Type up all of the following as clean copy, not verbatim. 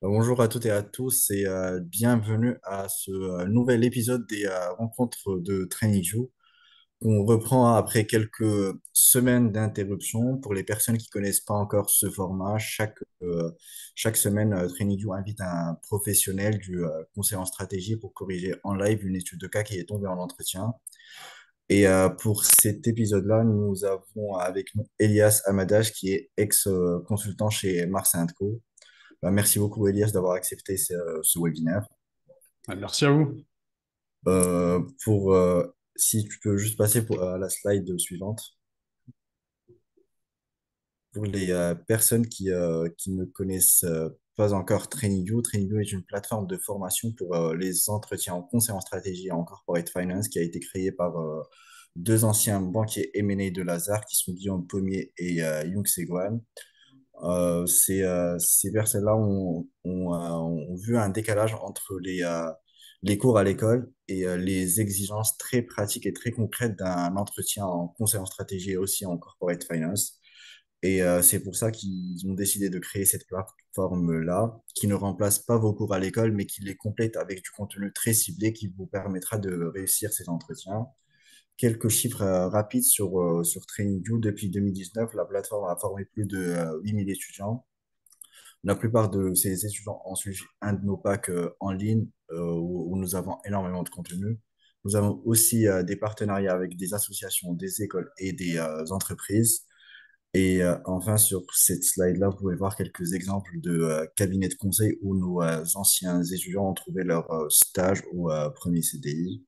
Bonjour à toutes et à tous et bienvenue à ce nouvel épisode des rencontres de TrainingView qu'on reprend après quelques semaines d'interruption. Pour les personnes qui connaissent pas encore ce format, chaque semaine, TrainingView invite un professionnel du conseil en stratégie pour corriger en live une étude de cas qui est tombée en entretien. Et pour cet épisode-là, nous avons avec nous Elias Amadash qui est ex-consultant chez Mars Co. Merci beaucoup, Elias, d'avoir accepté ce webinaire. Merci à vous. Si tu peux juste passer à la slide suivante. Pour les personnes qui ne connaissent pas encore TrainingView, TrainingView est une plateforme de formation pour les entretiens en conseil en stratégie et en corporate finance qui a été créée par deux anciens banquiers M&A de Lazare qui sont Guillaume Pommier et Young Segwan. Ces personnes-là ont vu un décalage entre les cours à l'école et les exigences très pratiques et très concrètes d'un entretien en conseil en stratégie et aussi en corporate finance. Et c'est pour ça qu'ils ont décidé de créer cette plateforme-là, qui ne remplace pas vos cours à l'école, mais qui les complète avec du contenu très ciblé qui vous permettra de réussir ces entretiens. Quelques chiffres rapides sur TrainingView. Depuis 2019, la plateforme a formé plus de 8000 étudiants. La plupart de ces étudiants ont suivi un de nos packs en ligne où nous avons énormément de contenu. Nous avons aussi des partenariats avec des associations, des écoles et des entreprises. Et enfin, sur cette slide-là, vous pouvez voir quelques exemples de cabinets de conseil où nos anciens étudiants ont trouvé leur stage ou premier CDI.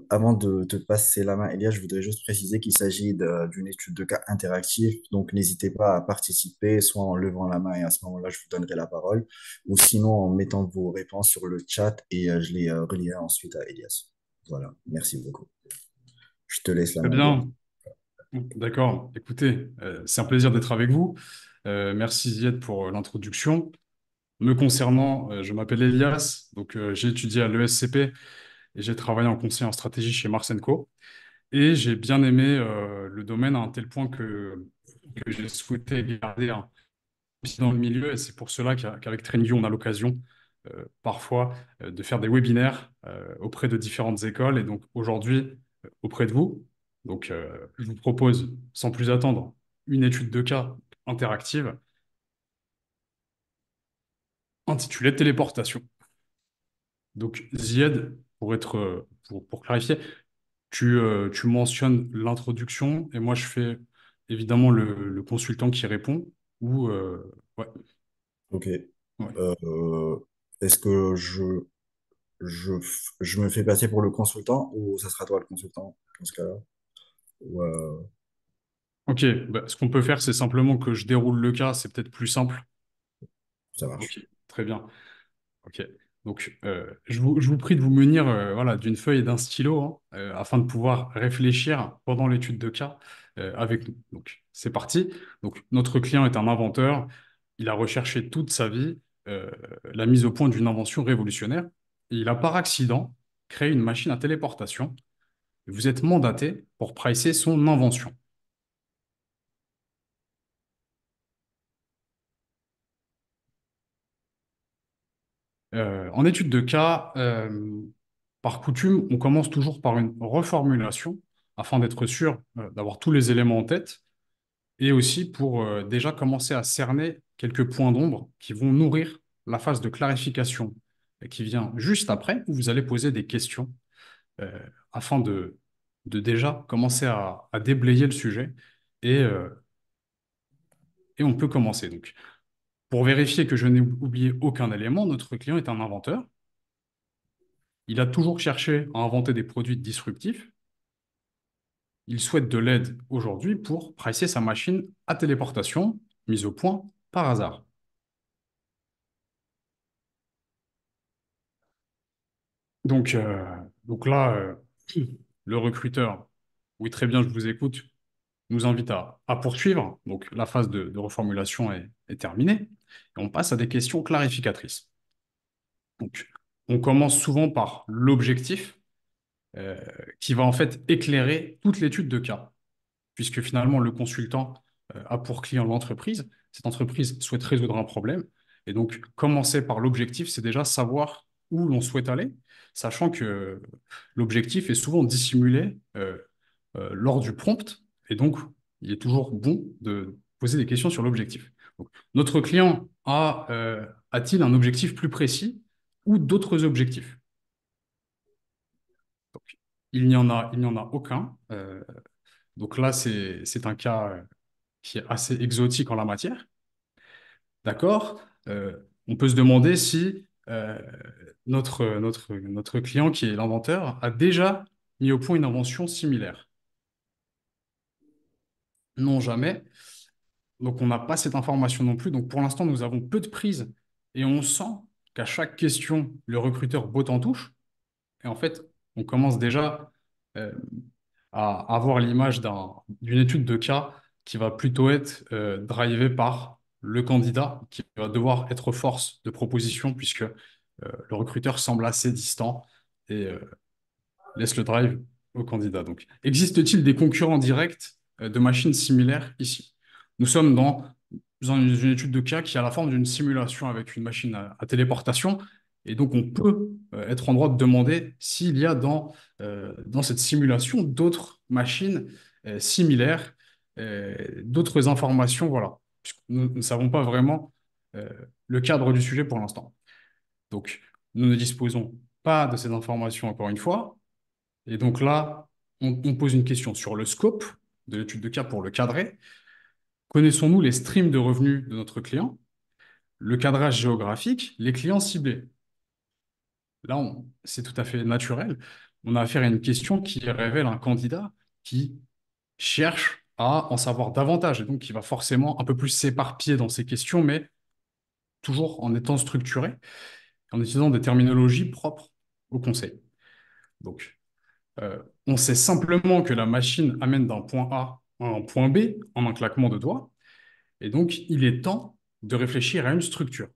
Avant de te passer la main, Elia, je voudrais juste préciser qu'il s'agit d'une étude de cas interactive, donc n'hésitez pas à participer, soit en levant la main et à ce moment-là, je vous donnerai la parole, ou sinon en mettant vos réponses sur le chat et je les relierai ensuite à Elias. Voilà, merci beaucoup. Je te laisse la Très main, Elia. bien. D'accord. Écoutez, c'est un plaisir d'être avec vous. Merci Zied pour l'introduction. Me concernant, je m'appelle Elias, donc j'ai étudié à l'ESCP et j'ai travaillé en conseil en stratégie chez Mars Co. Et j'ai bien aimé le domaine à un tel point que j'ai souhaité garder un pied dans le milieu. Et c'est pour cela qu'avec TrainView, on a l'occasion parfois de faire des webinaires auprès de différentes écoles. Et donc aujourd'hui, auprès de vous. Donc je vous propose, sans plus attendre, une étude de cas interactive intitulée Téléportation. Donc Zied, pour clarifier, tu mentionnes l'introduction et moi je fais évidemment le consultant qui répond. Ou ouais, Ok. ouais. Euh, Est-ce que je, je me fais passer pour le consultant ou ça sera toi le consultant dans ce cas-là? Ou, Ok, bah, ce qu'on peut faire, c'est simplement que je déroule le cas, c'est peut-être plus simple. ça Ok, marche. très bien. Ok. Donc, je vous prie de vous munir voilà, d'une feuille et d'un stylo hein, afin de pouvoir réfléchir pendant l'étude de cas avec nous. Donc, c'est parti. Donc, notre client est un inventeur. Il a recherché toute sa vie euh, la mise au point d'une invention révolutionnaire. Et il a par accident créé une machine à téléportation. Vous êtes mandaté pour pricer son invention. En étude de cas, par coutume, on commence toujours par une reformulation afin d'être sûr d'avoir tous les éléments en tête et aussi pour déjà commencer à cerner quelques points d'ombre qui vont nourrir la phase de clarification qui vient juste après où vous allez poser des questions euh, afin de déjà commencer à déblayer le sujet et, euh, et on peut commencer. Donc, pour vérifier que je n'ai oublié aucun élément, notre client est un inventeur. Il a toujours cherché à inventer des produits disruptifs. Il souhaite de l'aide aujourd'hui pour pricer sa machine à téléportation, mise au point par hasard. Donc là, le recruteur, oui, très bien, je vous écoute, nous invite à poursuivre. Donc la phase de reformulation est terminée. Et on passe à des questions clarificatrices. Donc, on commence souvent par l'objectif euh, qui va en fait éclairer toute l'étude de cas. Puisque finalement le consultant a pour client l'entreprise. Cette entreprise souhaite résoudre un problème Et donc, commencer par l'objectif, c'est déjà savoir où l'on souhaite aller, sachant que l'objectif est souvent dissimulé lors du prompt. Et donc, il est toujours bon de poser des questions sur l'objectif. Donc, notre client a-t-il un objectif plus précis ou d'autres objectifs? Donc, il n'y en a aucun. Donc là, c'est un cas qui est assez exotique en la matière. D'accord? On peut se demander si notre client, qui est l'inventeur, a déjà mis au point une invention similaire. Non, jamais. Donc, on n'a pas cette information non plus. Donc, pour l'instant, nous avons peu de prises et on sent qu'à chaque question, le recruteur botte en touche. Et en fait, on commence déjà euh, à avoir l'image d'une étude de cas qui va plutôt être drivée par le candidat, qui va devoir être force de proposition, puisque le recruteur semble assez distant et laisse le drive au candidat. Donc, existe-t-il des concurrents directs de machines similaires ici? Nous sommes dans une étude de cas qui a la forme d'une simulation avec une machine à téléportation. Et donc, on peut être en droit de demander s'il y a dans cette simulation d'autres machines similaires, d'autres informations, voilà. Puisque nous ne savons pas vraiment euh, le cadre du sujet pour l'instant. Donc, nous ne disposons pas de ces informations, encore une fois. Et donc là, on pose une question sur le scope de l'étude de cas pour le cadrer. Connaissons-nous les streams de revenus de notre client, le cadrage géographique, les clients ciblés? Là, c'est tout à fait naturel. On a affaire à une question qui révèle un candidat qui cherche à en savoir davantage et donc qui va forcément un peu plus s'éparpiller dans ses questions, mais toujours en étant structuré, en utilisant des terminologies propres au conseil. Donc, on sait simplement que la machine amène d'un point A à un point B en un claquement de doigts, et donc il est temps de réfléchir à une structure.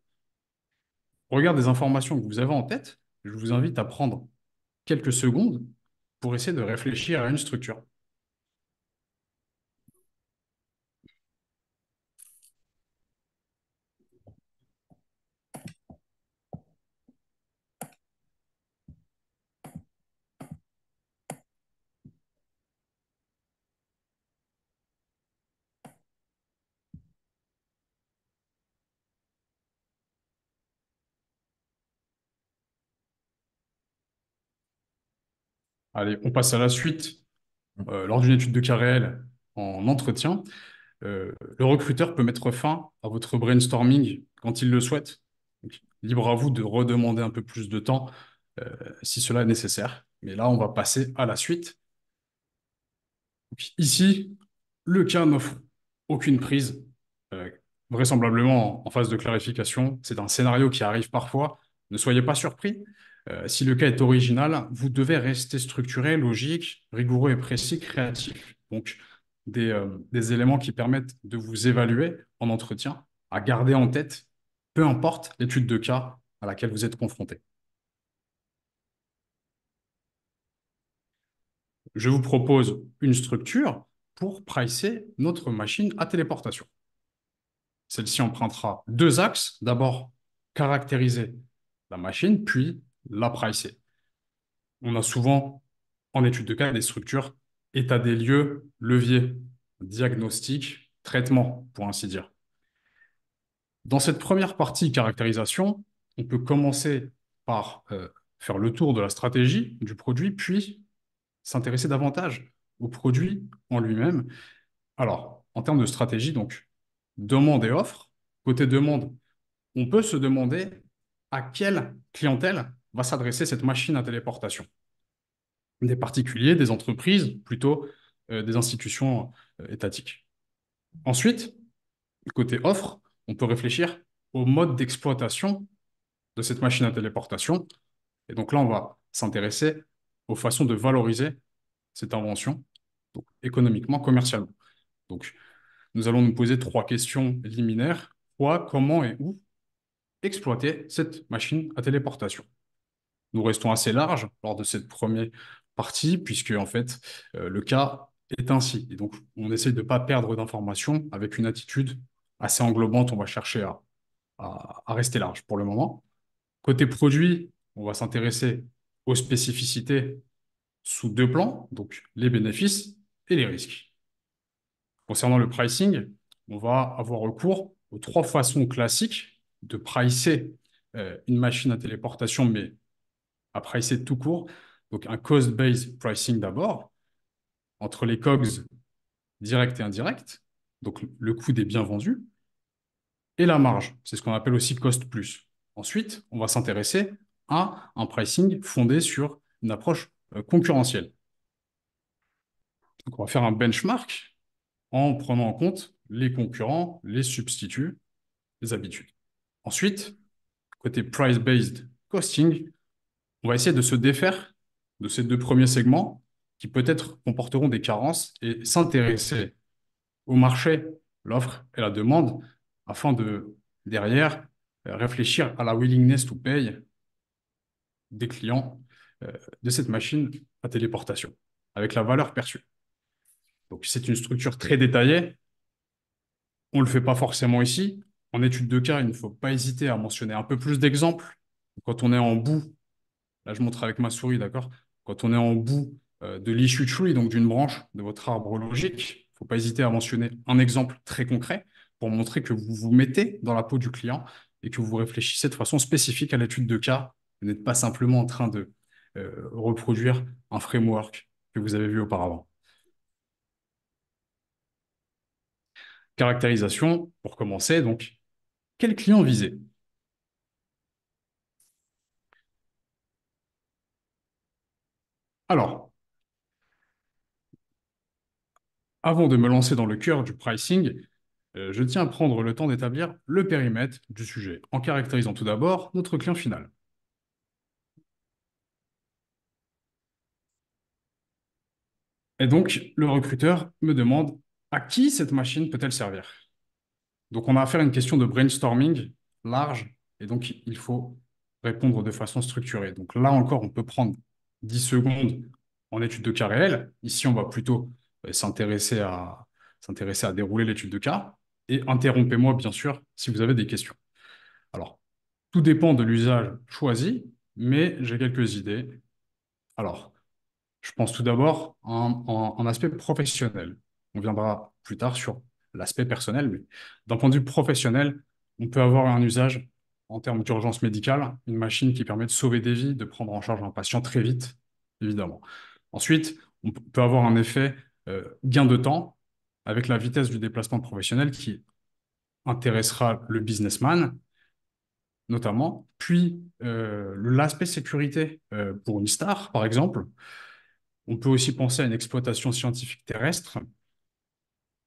Au regard des informations que vous avez en tête, je vous invite à prendre quelques secondes pour essayer de réfléchir à une structure. Allez, on passe à la suite. Lors d'une étude de cas réel en entretien, le recruteur peut mettre fin à votre brainstorming quand il le souhaite. Donc, libre à vous de redemander un peu plus de temps euh, si cela est nécessaire. Mais là, on va passer à la suite. Donc, ici, le cas n'offre aucune prise, euh, vraisemblablement en phase de clarification. C'est un scénario qui arrive parfois. Ne soyez pas surpris. Si le cas est original, vous devez rester structuré, logique, rigoureux et précis, créatif. Donc, des éléments qui permettent de vous évaluer en entretien, à garder en tête, peu importe l'étude de cas à laquelle vous êtes confronté. Je vous propose une structure pour pricer notre machine à téléportation. Celle-ci empruntera deux axes. D'abord, caractériser la machine, puis la pricer. On a souvent, en étude de cas, des structures état des lieux, levier, diagnostic, traitement, pour ainsi dire. Dans cette première partie caractérisation, on peut commencer par faire le tour de la stratégie du produit, puis s'intéresser davantage au produit en lui-même. Alors, en termes de stratégie, donc, demande et offre. Côté demande, on peut se demander à quelle clientèle va s'adresser cette machine à téléportation. Des particuliers, des entreprises, plutôt des institutions étatiques. Ensuite, côté offre, on peut réfléchir au mode d'exploitation de cette machine à téléportation. Et donc là, on va s'intéresser aux façons de valoriser cette invention, donc économiquement, commercialement. Donc, nous allons nous poser trois questions liminaires. Quoi, comment et où exploiter cette machine à téléportation? Nous restons assez larges lors de cette première partie, puisque en fait, le cas est ainsi. Et donc, on essaie de ne pas perdre d'informations avec une attitude assez englobante. On va chercher à à rester large pour le moment. Côté produit, on va s'intéresser aux spécificités sous deux plans, donc les bénéfices et les risques. Concernant le pricing, on va avoir recours aux trois façons classiques de pricer une machine à téléportation, mais à pricer tout court. Donc un cost-based pricing d'abord, entre les COGS directs et indirects, donc le coût des biens vendus, et la marge, c'est ce qu'on appelle aussi cost plus. Ensuite, on va s'intéresser à un pricing fondé sur une approche concurrentielle. Donc on va faire un benchmark en prenant en compte les concurrents, les substituts, les habitudes. Ensuite, côté price-based costing, on va essayer de se défaire de ces deux premiers segments qui peut-être comporteront des carences et s'intéresser au marché, l'offre et la demande afin de, derrière, réfléchir à la willingness to pay des clients de cette machine à téléportation avec la valeur perçue. Donc, c'est une structure très détaillée. On ne le fait pas forcément ici. En étude de cas, il ne faut pas hésiter à mentionner un peu plus d'exemples. Quand on est en bout, là je montre avec ma souris, d'accord? Quand on est en bout de l'issue tree, donc d'une branche de votre arbre logique, il ne faut pas hésiter à mentionner un exemple très concret pour montrer que vous vous mettez dans la peau du client et que vous réfléchissez de façon spécifique à l'étude de cas. Vous n'êtes pas simplement en train de reproduire un framework que vous avez vu auparavant. Caractérisation, pour commencer, donc, quel client viser? Alors, avant de me lancer dans le cœur du pricing, je tiens à prendre le temps d'établir le périmètre du sujet, en caractérisant tout d'abord notre client final. Et donc, le recruteur me demande à qui cette machine peut-elle servir? Donc, on a affaire à une question de brainstorming large, et donc il faut répondre de façon structurée. Donc là encore, on peut prendre 10 secondes en étude de cas réelle. Ici, on va plutôt s'intéresser à dérouler l'étude de cas. Et interrompez-moi, bien sûr, si vous avez des questions. Alors, tout dépend de l'usage choisi, mais j'ai quelques idées. Alors, je pense tout d'abord en aspect professionnel. On viendra plus tard sur l'aspect personnel, mais d'un point de vue professionnel, on peut avoir un usage en termes d'urgence médicale, une machine qui permet de sauver des vies, de prendre en charge un patient très vite, évidemment. Ensuite, on peut avoir un effet gain de temps avec la vitesse du déplacement professionnel qui intéressera le businessman notamment, puis l'aspect sécurité pour une star, par exemple. On peut aussi penser à une exploitation scientifique terrestre,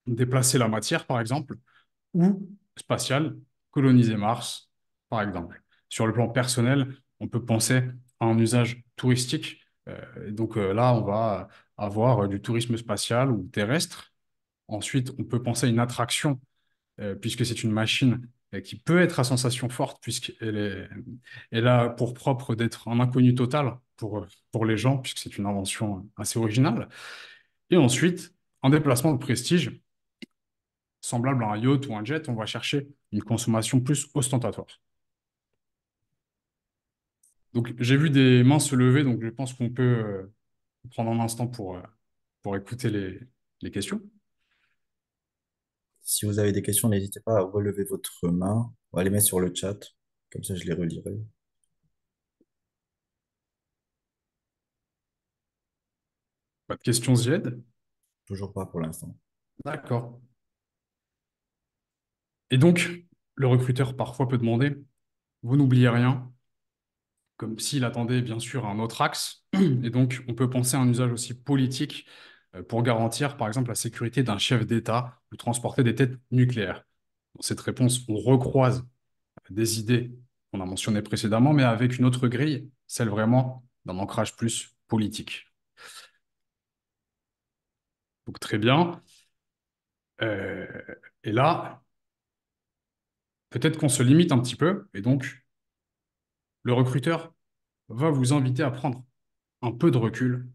déplacer la matière, par exemple, ou spatiale, coloniser Mars, par exemple. Sur le plan personnel, on peut penser à un usage touristique. Là, on va avoir du tourisme spatial ou terrestre. Ensuite, on peut penser à une attraction puisque c'est une machine qui peut être à sensation forte, elle a pour propre d'être un inconnu total pour les gens, puisque c'est une invention assez originale. Et ensuite, en déplacement de prestige, semblable à un yacht ou un jet, on va chercher une consommation plus ostentatoire. Donc, j'ai vu des mains se lever, donc je pense qu'on peut prendre un instant pour écouter les questions. Si vous avez des questions, n'hésitez pas à relever votre main ou à les mettre sur le chat. Comme ça, je les relirai. Pas de questions, Zied? Toujours pas pour l'instant. D'accord. Et donc, le recruteur parfois peut demander, vous n'oubliez rien, comme s'il attendait bien sûr un autre axe. Et donc, on peut penser à un usage aussi politique pour garantir, par exemple, la sécurité d'un chef d'État ou transporter des têtes nucléaires. Dans cette réponse, on recroise des idées qu'on a mentionnées précédemment, mais avec une autre grille, celle vraiment d'un ancrage plus politique. Donc, très bien. Euh, et là, peut-être qu'on se limite un petit peu, et donc, le recruteur va vous inviter à prendre un peu de recul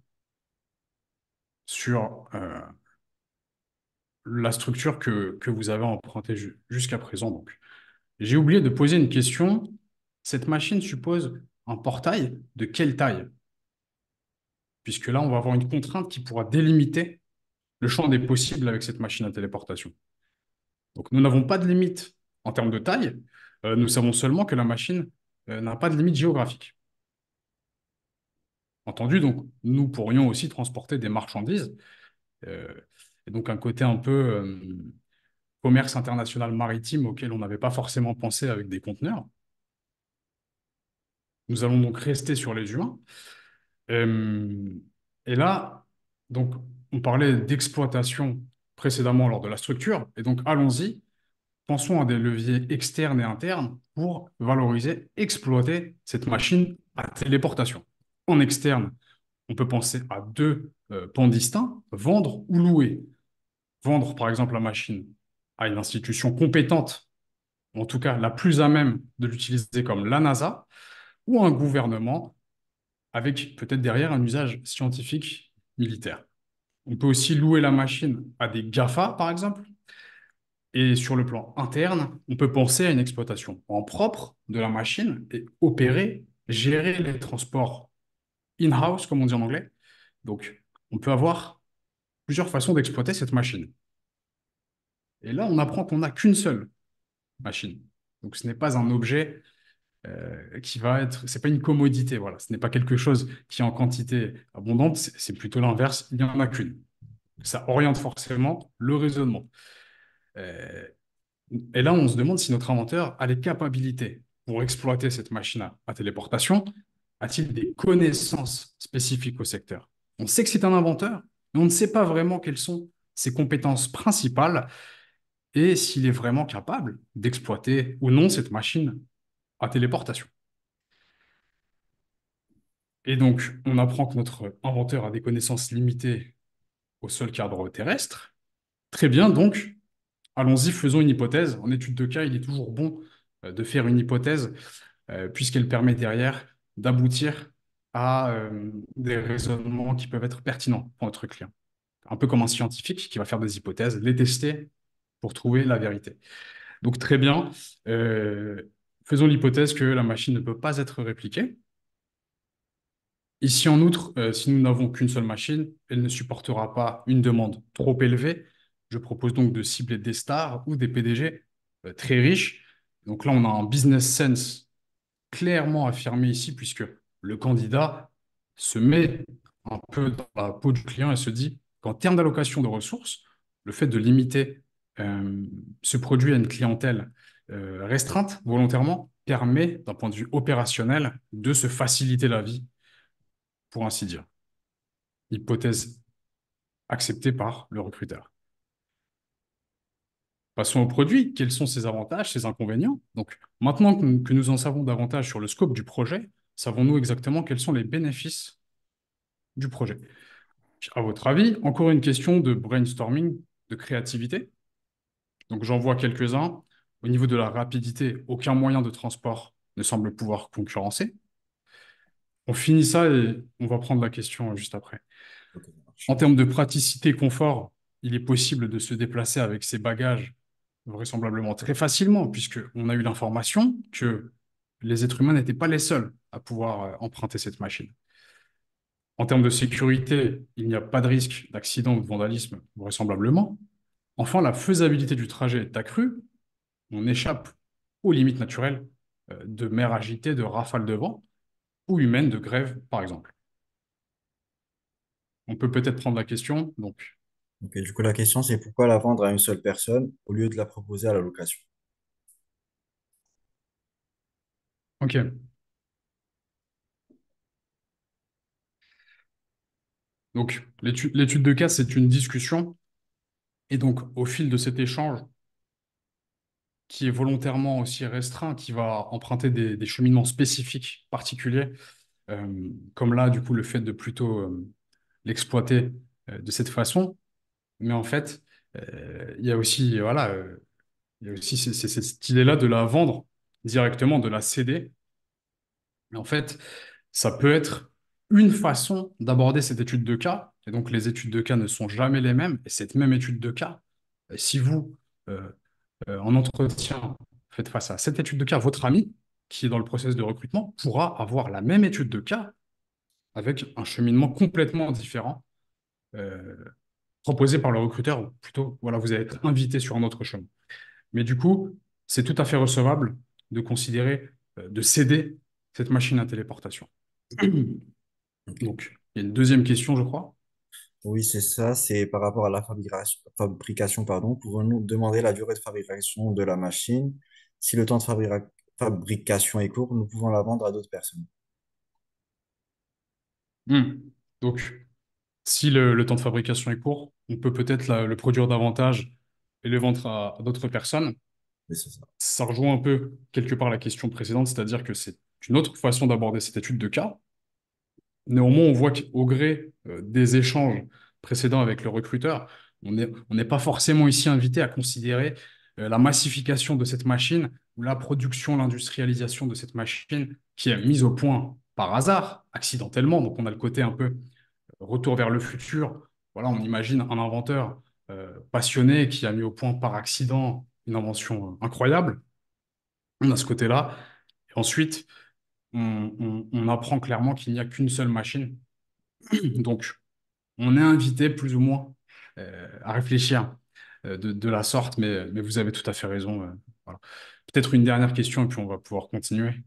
sur la structure que vous avez empruntée jusqu'à présent. Donc, J'ai oublié de poser une question. Cette machine suppose un portail de quelle taille? Puisque là, on va avoir une contrainte qui pourra délimiter le champ des possibles avec cette machine à téléportation. Donc, nous n'avons pas de limite en termes de taille. Nous savons seulement que la machine n'a pas de limite géographique. Entendu, donc, nous pourrions aussi transporter des marchandises. euh, et donc, un côté un peu commerce international maritime auquel on n'avait pas forcément pensé avec des conteneurs. Nous allons donc rester sur les humains. Euh, et là, donc, on parlait d'exploitation précédemment lors de la structure. Et donc, allons-y. Pensons à des leviers externes et internes pour valoriser, exploiter cette machine à téléportation. En externe, on peut penser à deux pans distincts, vendre ou louer. Vendre, par exemple, la machine à une institution compétente, en tout cas la plus à même de l'utiliser comme la NASA, ou à un gouvernement avec peut-être derrière un usage scientifique militaire. On peut aussi louer la machine à des GAFA, par exemple. Et sur le plan interne, on peut penser à une exploitation en propre de la machine et opérer, gérer les transports in-house, comme on dit en anglais. Donc, on peut avoir plusieurs façons d'exploiter cette machine. Et là, on apprend qu'on n'a qu'une seule machine. Donc, ce n'est pas un objet qui va être, c'est pas une commodité, voilà. Ce n'est pas quelque chose qui est en quantité abondante, c'est plutôt l'inverse, il n'y en a qu'une. Ça oriente forcément le raisonnement. Euh, Et là, on se demande si notre inventeur a les capacités pour exploiter cette machine à téléportation. A-t-il des connaissances spécifiques au secteur? On sait que c'est un inventeur, mais on ne sait pas vraiment quelles sont ses compétences principales et s'il est vraiment capable d'exploiter ou non cette machine à téléportation. Et donc, on apprend que notre inventeur a des connaissances limitées au seul cadre terrestre. Très bien, donc, allons-y, faisons une hypothèse. En étude de cas, il est toujours bon de faire une hypothèse puisqu'elle permet derrière d'aboutir à des raisonnements qui peuvent être pertinents pour notre client. Un peu comme un scientifique qui va faire des hypothèses, les tester pour trouver la vérité. Donc très bien, euh, faisons l'hypothèse que la machine ne peut pas être répliquée. Ici, en outre, si nous n'avons qu'une seule machine, elle ne supportera pas une demande trop élevée. Je propose donc de cibler des stars ou des PDG très riches. Donc là, on a un business sense clairement affirmé ici, puisque le candidat se met un peu dans la peau du client et se dit qu'en termes d'allocation de ressources, le fait de limiter ce produit à une clientèle restreinte volontairement permet, d'un point de vue opérationnel, de se faciliter la vie, pour ainsi dire. Hypothèse acceptée par le recruteur. Passons au produit. Quels sont ses avantages, ses inconvénients? Donc, maintenant que nous en savons davantage sur le scope du projet, savons-nous exactement quels sont les bénéfices du projet? À votre avis, encore une question de brainstorming, de créativité. Donc, j'en vois quelques-uns. Au niveau de la rapidité, aucun moyen de transport ne semble pouvoir concurrencer. On finit ça et on va prendre la question juste après. Ok, ça marche. En termes de praticité et confort, il est possible de se déplacer avec ses bagages vraisemblablement très facilement, puisqu'on a eu l'information que les êtres humains n'étaient pas les seuls à pouvoir emprunter cette machine. En termes de sécurité, il n'y a pas de risque d'accident ou de vandalisme, vraisemblablement. Enfin, la faisabilité du trajet est accrue. On échappe aux limites naturelles de mer agitée, de rafales de vent, ou humaines de grève, par exemple. On peut peut-être prendre la question. Donc, Ok, du coup, la question, c'est pourquoi la vendre à une seule personne au lieu de la proposer à la location? ok. Donc, l'étude de cas, c'est une discussion. Et donc, au fil de cet échange, qui est volontairement aussi restreint, qui va emprunter des cheminements spécifiques, particuliers, comme là, du coup, le fait de plutôt l'exploiter de cette façon. Mais en fait, il y a aussi, voilà, il y a aussi cette idée-là de la vendre directement, de la céder. Mais en fait, ça peut être une façon d'aborder cette étude de cas. Et donc, les études de cas ne sont jamais les mêmes. Et cette même étude de cas, si vous, en entretien, faites face à cette étude de cas, votre ami, qui est dans le process de recrutement, pourra avoir la même étude de cas avec un cheminement complètement différent euh, proposé par le recruteur, ou plutôt, voilà, vous allez être invité sur un autre chemin. Mais du coup, c'est tout à fait recevable de considérer, de céder cette machine à téléportation. Ok. Donc, il y a une deuxième question, je crois. Oui, c'est ça. C'est par rapport à la fabrication, pardon. Pouvons-nous demander la durée de fabrication de la machine? Si le temps de fabrication est court, nous pouvons la vendre à d'autres personnes. Hmm. Donc, si le temps de fabrication est court, on peut peut-être le produire davantage et le vendre à d'autres personnes. Oui, c'est ça. Ça rejoint un peu quelque part la question précédente, c'est-à-dire que c'est une autre façon d'aborder cette étude de cas. Néanmoins, on voit qu'au gré des échanges précédents avec le recruteur, on n'est pas forcément ici invité à considérer la massification de cette machine ou la production, l'industrialisation de cette machine qui est mise au point par hasard, accidentellement. Donc on a le côté un peu retour vers le futur. Voilà, on imagine un inventeur passionné qui a mis au point par accident une invention incroyable. On a ce côté-là. Et ensuite, on apprend clairement qu'il n'y a qu'une seule machine. Donc, on est invité plus ou moins à réfléchir de la sorte, mais vous avez tout à fait raison. Voilà. Peut-être une dernière question et puis on va pouvoir continuer.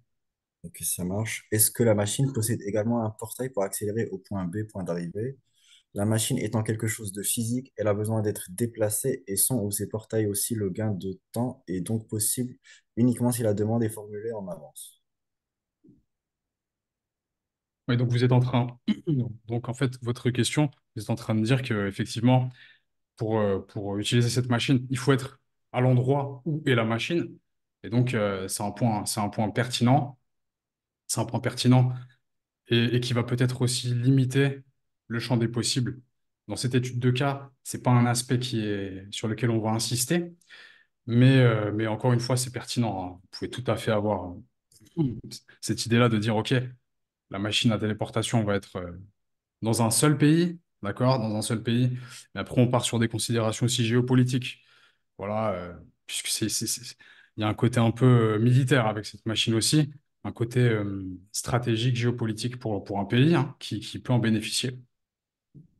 Ok, ça marche. Est-ce que la machine possède également un portail pour accélérer au point B, point d'arrivée? La machine étant quelque chose de physique, elle a besoin d'être déplacée et sans ou ces portails aussi, le gain de temps est donc possible uniquement si la demande est formulée en avance. Oui, donc vous êtes en train, donc en fait, votre question, vous êtes en train de dire que effectivement, pour utiliser cette machine, il faut être à l'endroit où est la machine. Et donc, c'est un point pertinent. C'est un point pertinent et qui va peut-être aussi limiter le champ des possibles. Dans cette étude de cas, c'est pas un aspect sur lequel on va insister, mais encore une fois, c'est pertinent, hein. Vous pouvez tout à fait avoir cette idée-là de dire, OK, la machine à téléportation va être dans un seul pays, d'accord, dans un seul pays, mais après on part sur des considérations aussi géopolitiques. Voilà, puisque il y a un côté un peu militaire avec cette machine aussi, un côté stratégique, géopolitique pour un pays hein, qui peut en bénéficier.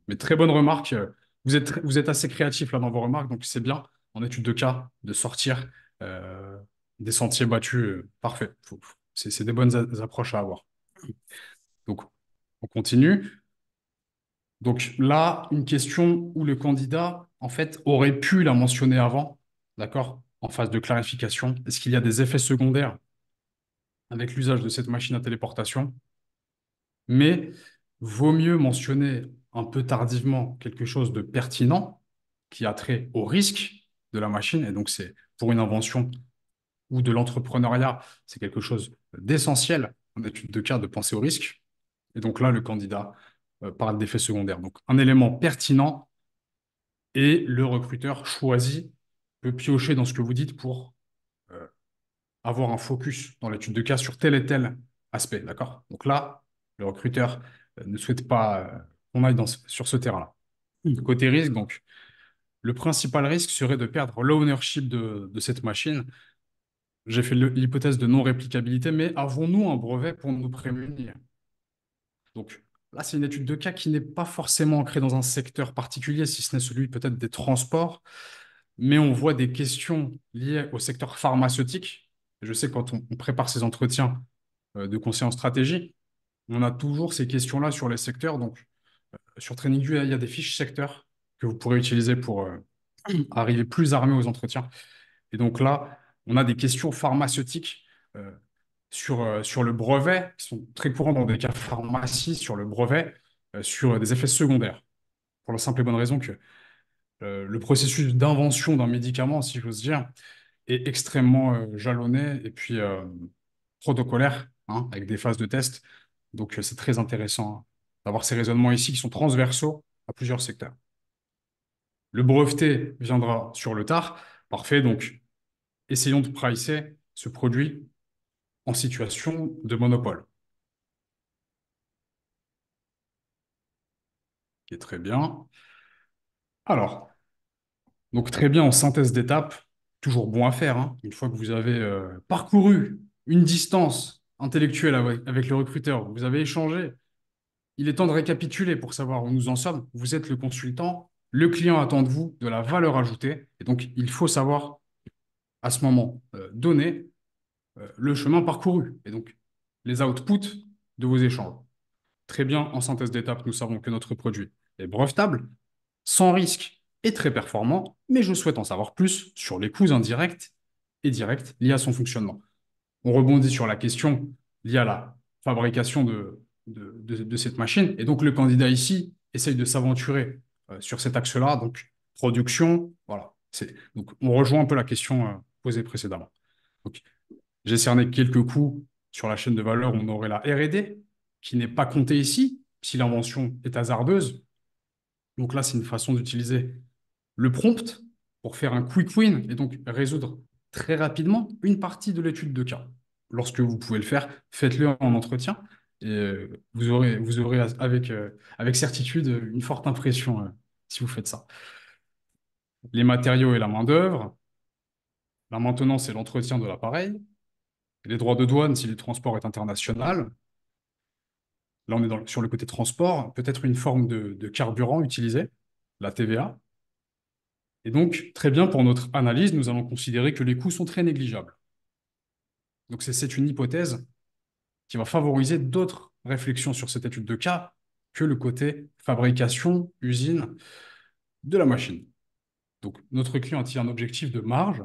Mais très bonne remarque. Vous êtes assez créatif là dans vos remarques, donc c'est bien, en étude de cas, de sortir euh, des sentiers battus. Parfait. C'est des bonnes approches à avoir. Donc, on continue. Donc là, une question où le candidat, en fait, aurait pu la mentionner avant, d'accord, en phase de clarification. Est-ce qu'il y a des effets secondaires avec l'usage de cette machine à téléportation? Mais vaut mieux mentionner un peu tardivement quelque chose de pertinent qui a trait au risque de la machine. Et donc, c'est pour une invention ou de l'entrepreneuriat, c'est quelque chose d'essentiel en étude de cas de penser au risque. Et donc là, le candidat parle d'effets secondaires. Donc, un élément pertinent et le recruteur choisi peut piocher dans ce que vous dites pour euh, avoir un focus dans l'étude de cas sur tel et tel aspect, d'accord? Donc là, le recruteur ne souhaite pas qu'on aille sur ce terrain-là. Côté risque, donc, le principal risque serait de perdre l'ownership de cette machine. J'ai fait l'hypothèse de non-réplicabilité, mais avons-nous un brevet pour nous prémunir? Donc là, c'est une étude de cas qui n'est pas forcément ancrée dans un secteur particulier, si ce n'est celui peut-être des transports, mais on voit des questions liées au secteur pharmaceutique. Je sais que quand on prépare ces entretiens de conseil en stratégie, on a toujours ces questions-là sur les secteurs. Donc, sur TrainingView, il y a des fiches secteurs que vous pourrez utiliser pour arriver plus armé aux entretiens. Et donc là, on a des questions pharmaceutiques euh, sur le brevet, qui sont très courants dans des cas pharmacie, sur le brevet, sur des effets secondaires. Pour la simple et bonne raison que le processus d'invention d'un médicament, si j'ose dire, est extrêmement jalonné et puis protocolaire, hein, avec des phases de test. Donc, c'est très intéressant hein, d'avoir ces raisonnements ici qui sont transversaux à plusieurs secteurs. Le breveté viendra sur le tard. Parfait. Donc, essayons de pricer ce produit en situation de monopole, qui est très bien. Alors, donc très bien en synthèse d'étapes. toujours bon à faire, hein. Une fois que vous avez parcouru une distance intellectuelle avec le recruteur, vous avez échangé, il est temps de récapituler pour savoir où nous en sommes. Vous êtes le consultant, le client attend de vous de la valeur ajoutée, et donc il faut savoir à ce moment donné le chemin parcouru, et donc les outputs de vos échanges. Très bien, en synthèse d'étape, nous savons que notre produit est brevetable, sans risque et très performant, mais je souhaite en savoir plus sur les coûts indirects et directs liés à son fonctionnement. On rebondit sur la question liée à la fabrication de cette machine, et donc le candidat ici essaye de s'aventurer sur cet axe-là, donc production, voilà. Donc on rejoint un peu la question posée précédemment. Donc, j'ai cerné quelques coûts sur la chaîne de valeur. On aurait la R&D, qui n'est pas comptée ici, si l'invention est hasardeuse. Donc là, c'est une façon d'utiliser le prompt pour faire un quick win et donc résoudre très rapidement une partie de l'étude de cas. Lorsque vous pouvez le faire, faites-le en entretien et vous aurez avec certitude une forte impression si vous faites ça. Les matériaux et la main-d'œuvre, la maintenance et l'entretien de l'appareil, les droits de douane si le transport est international. Là, on est sur le côté transport, peut-être une forme de carburant utilisé, la TVA. Et donc, très bien, pour notre analyse, nous allons considérer que les coûts sont très négligeables. Donc, c'est une hypothèse qui va favoriser d'autres réflexions sur cette étude de cas que le côté fabrication, usine de la machine. Donc, notre client a-t-il un objectif de marge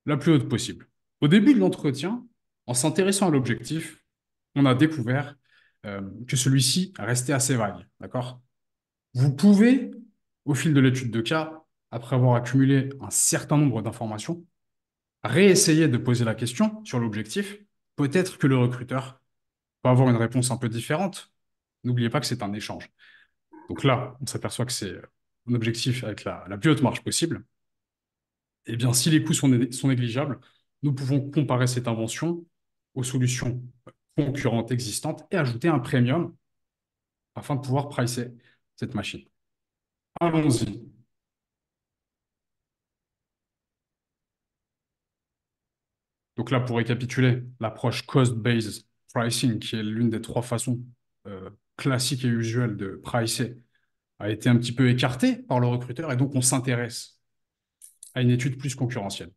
la plus haute possible? Au début de l'entretien, en s'intéressant à l'objectif, on a découvert que celui-ci restait assez vague. D'accord? Vous pouvez, au fil de l'étude de cas, après avoir accumulé un certain nombre d'informations, réessayer de poser la question sur l'objectif. Peut-être que le recruteur va avoir une réponse un peu différente. N'oubliez pas que c'est un échange. Donc là, on s'aperçoit que c'est un objectif avec la plus haute marge possible. Eh bien, si les coûts sont négligeables, nous pouvons comparer cette invention aux solutions concurrentes existantes et ajouter un premium afin de pouvoir pricer cette machine. Allons-y. Donc là, pour récapituler, l'approche cost-based pricing, qui est l'une des trois façons classiques et usuelles de pricer, a été un petit peu écartée par le recruteur et donc on s'intéresse à une étude plus concurrentielle.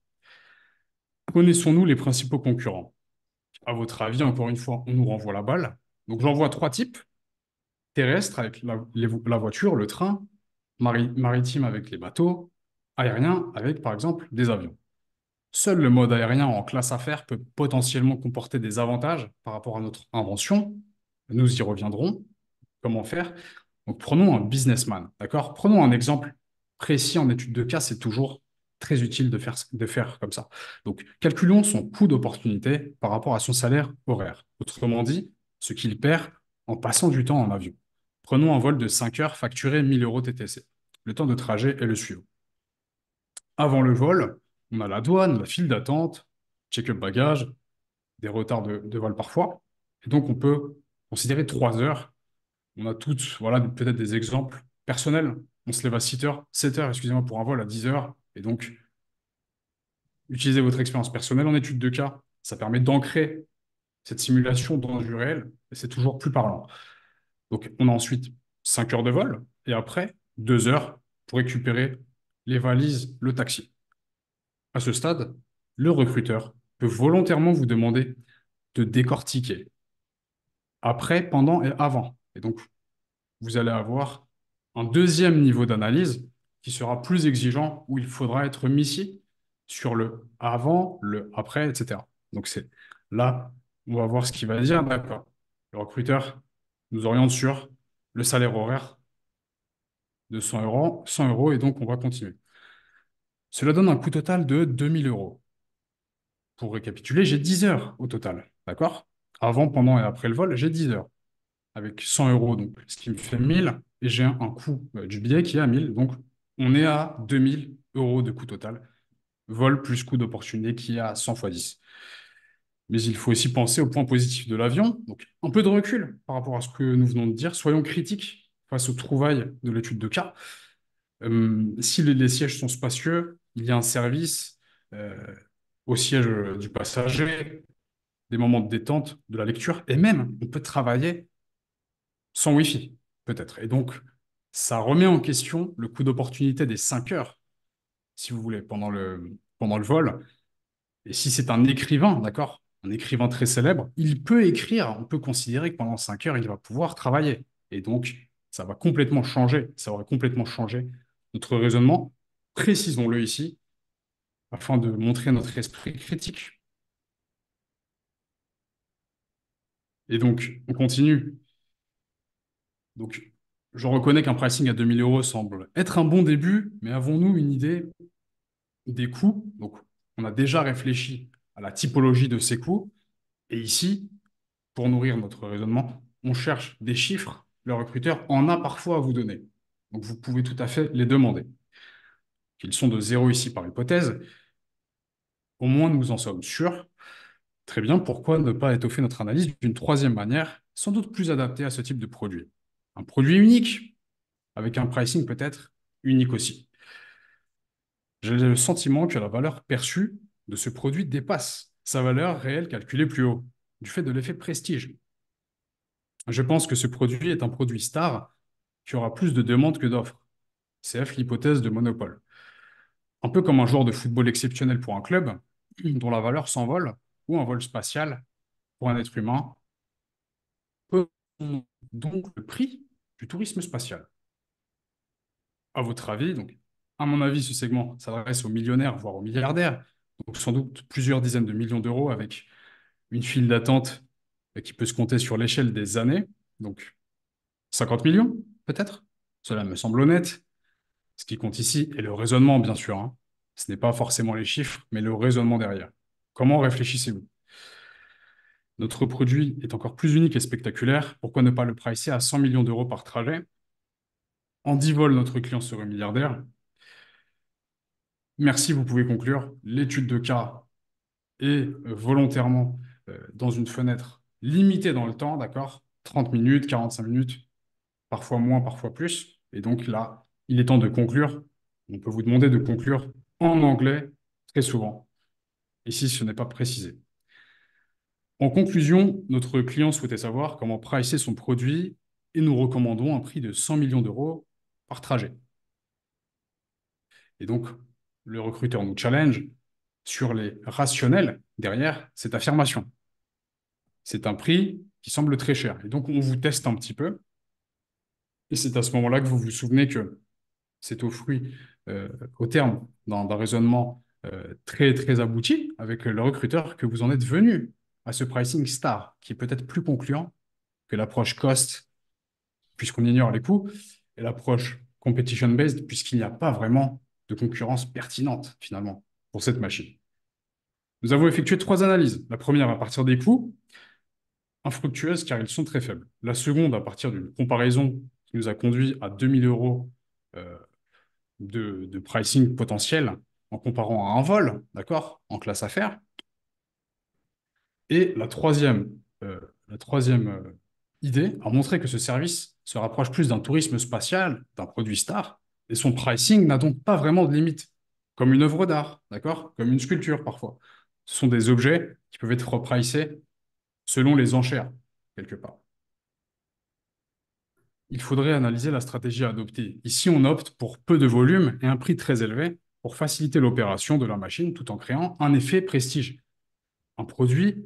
Connaissons-nous les principaux concurrents? À votre avis, encore une fois, on nous renvoie la balle. Donc j'en vois trois types: terrestre avec la voiture, le train, maritime avec les bateaux, aérien avec, par exemple, des avions. Seul le mode aérien en classe affaires peut potentiellement comporter des avantages par rapport à notre invention. Nous y reviendrons. Comment faire? Donc, prenons un businessman, d'accord? Prenons un exemple précis en étude de cas, c'est toujours très utile de faire comme ça. Donc, calculons son coût d'opportunité par rapport à son salaire horaire. Autrement dit, ce qu'il perd en passant du temps en avion. Prenons un vol de 5 heures facturé 1000 euros TTC. Le temps de trajet est le suivant. Avant le vol, on a la douane, la file d'attente, check-up bagage, des retards de vol parfois. Et donc, on peut considérer 3 heures. On a toutes, voilà, peut-être des exemples personnels. On se lève à 6 heures, 7 heures, excusez-moi, pour un vol à 10 heures. Et donc, utilisez votre expérience personnelle en étude de cas. Ça permet d'ancrer cette simulation dans du réel et c'est toujours plus parlant. Donc, on a ensuite 5 heures de vol et après 2 heures pour récupérer les valises, le taxi. À ce stade, le recruteur peut volontairement vous demander de décortiquer après, pendant et avant. Et donc, vous allez avoir un deuxième niveau d'analyse qui sera plus exigeant, où il faudra être missi sur le avant, le après, etc. Donc, c'est là, on va voir ce qu'il va dire. D'accord. Le recruteur nous oriente sur le salaire horaire de 100 euros, et donc on va continuer. Cela donne un coût total de 2000 euros. Pour récapituler, j'ai 10 heures au total. D'accord? Avant, pendant et après le vol, j'ai 10 heures. Avec 100 euros, donc, ce qui me fait 1000, et j'ai un coût du billet qui est à 1000. Donc, on est à 2000 euros de coût total. Vol plus coût d'opportunité qui est à 100 fois 10. Mais il faut aussi penser au point positif de l'avion. Donc, un peu de recul par rapport à ce que nous venons de dire. Soyons critiques face aux trouvailles de l'étude de cas. Si les sièges sont spacieux, il y a un service au siège du passager, des moments de détente, de la lecture, et même, on peut travailler sans Wi-Fi, peut-être. Et donc, ça remet en question le coût d'opportunité des 5 heures, si vous voulez, pendant le vol. Et si c'est un écrivain, d'accord, un écrivain très célèbre, il peut écrire, on peut considérer que pendant 5 heures, il va pouvoir travailler. Et donc, ça va complètement changer, ça aurait complètement changé notre raisonnement. Précisons-le ici, afin de montrer notre esprit critique. Et donc, on continue. Donc, je reconnais qu'un pricing à 2 000 € semble être un bon début, mais avons-nous une idée des coûts? Donc, on a déjà réfléchi à la typologie de ces coûts. Et ici, pour nourrir notre raisonnement, on cherche des chiffres. Le recruteur en a parfois à vous donner. Donc, vous pouvez tout à fait les demander. Qu'ils sont de zéro ici par hypothèse, au moins nous en sommes sûrs. Très bien, pourquoi ne pas étoffer notre analyse d'une troisième manière, sans doute plus adaptée à ce type de produit? Un produit unique, avec un pricing peut-être unique aussi. J'ai le sentiment que la valeur perçue de ce produit dépasse sa valeur réelle calculée plus haut, du fait de l'effet prestige. Je pense que ce produit est un produit star qui aura plus de demandes que d'offres. CF l'hypothèse de monopole. Un peu comme un joueur de football exceptionnel pour un club, dont la valeur s'envole, ou un vol spatial pour un être humain, peut donc le prix du tourisme spatial. À votre avis, donc, à mon avis, ce segment s'adresse aux millionnaires, voire aux milliardaires, donc sans doute plusieurs dizaines de millions d'euros avec une file d'attente qui peut se compter sur l'échelle des années, donc 50 millions, peut-être. Cela me semble honnête. Ce qui compte ici est le raisonnement, bien sûr, hein. Ce n'est pas forcément les chiffres, mais le raisonnement derrière. Comment réfléchissez-vous? Notre produit est encore plus unique et spectaculaire. Pourquoi ne pas le pricer à 100 millions d'euros par trajet? En 10 vols, notre client serait milliardaire. Merci, vous pouvez conclure. L'étude de cas est volontairement dans une fenêtre limitée dans le temps, d'accord? 30 minutes, 45 minutes, parfois moins, parfois plus. Et donc là, il est temps de conclure. On peut vous demander de conclure en anglais très souvent. Ici, ce n'est pas précisé. En conclusion, notre client souhaitait savoir comment pricer son produit et nous recommandons un prix de 100 millions d'euros par trajet. Et donc, le recruteur nous challenge sur les rationnels derrière cette affirmation. C'est un prix qui semble très cher. Et donc, on vous teste un petit peu. Et c'est à ce moment-là que vous vous souvenez que c'est au fruit, au terme d'un raisonnement très, très abouti avec le recruteur que vous en êtes venu à ce pricing star, qui est peut-être plus concluant que l'approche cost, puisqu'on ignore les coûts, et l'approche competition-based, puisqu'il n'y a pas vraiment de concurrence pertinente, finalement, pour cette machine. Nous avons effectué 3 analyses. La première à partir des coûts, infructueuse car ils sont très faibles. La seconde à partir d'une comparaison qui nous a conduit à 2 000 € euh, de pricing potentiel en comparant à un vol, d'accord, en classe affaires. Et la troisième idée a montré que ce service se rapproche plus d'un tourisme spatial, d'un produit star, et son pricing n'a donc pas vraiment de limite, comme une œuvre d'art, d'accord, comme une sculpture parfois. Ce sont des objets qui peuvent être pricés selon les enchères, quelque part. Il faudrait analyser la stratégie à adopter. Ici, on opte pour peu de volume et un prix très élevé pour faciliter l'opération de la machine tout en créant un effet prestige, un produit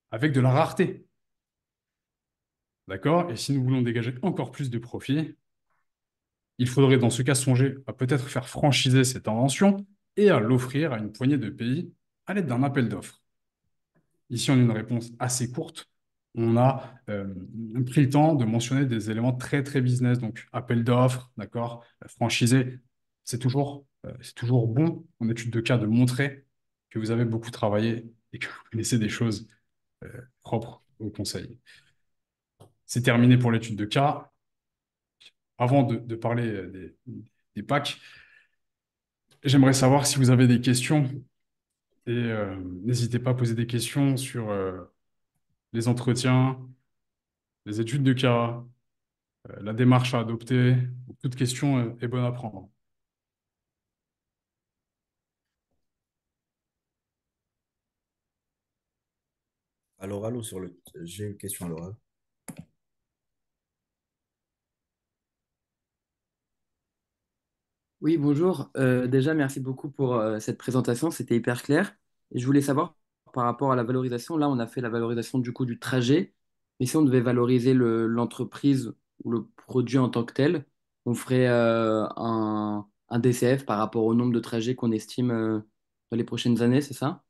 avec de la rareté. D'accord? Et si nous voulons dégager encore plus de profit, il faudrait dans ce cas songer à peut-être faire franchiser cette invention et à l'offrir à une poignée de pays à l'aide d'un appel d'offres. Ici, on a une réponse assez courte. On a pris le temps de mentionner des éléments très, très business, donc appel d'offres, d'accord, franchisé. C'est toujours bon en étude de cas de montrer que vous avez beaucoup travaillé et que vous connaissez des choses propres au conseil. C'est terminé pour l'étude de cas. Avant de parler des packs, j'aimerais savoir si vous avez des questions et n'hésitez pas à poser des questions sur les entretiens, les études de cas, la démarche à adopter. Toute question est bonne à prendre. À l'oral ou sur le... J'ai une question à l'oral. Oui, bonjour. Déjà, merci beaucoup pour cette présentation. C'était hyper clair. Et je voulais savoir par rapport à la valorisation. Là, on a fait la valorisation du coût du trajet. Mais si on devait valoriser l'entreprise ou le produit en tant que tel, on ferait un DCF par rapport au nombre de trajets qu'on estime dans les prochaines années, c'est ça?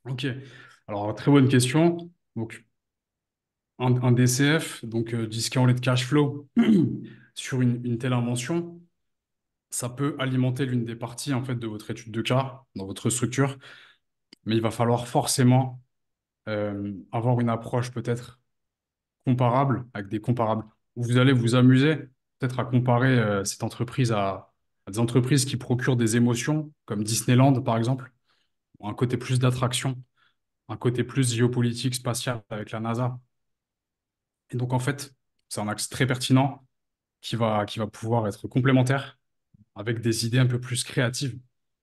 Ok. Alors, très bonne question. Donc, un DCF, donc discounted cash flow, sur une telle invention, ça peut alimenter l'une des parties en fait de votre étude de cas dans votre structure, mais il va falloir forcément avoir une approche peut-être comparable avec des comparables où vous allez vous amuser peut-être à comparer cette entreprise à des entreprises qui procurent des émotions comme Disneyland par exemple, ou un côté plus d'attraction, un côté plus géopolitique spatial avec la NASA. Et donc en fait, c'est un axe très pertinent qui va pouvoir être complémentaire avec des idées un peu plus créatives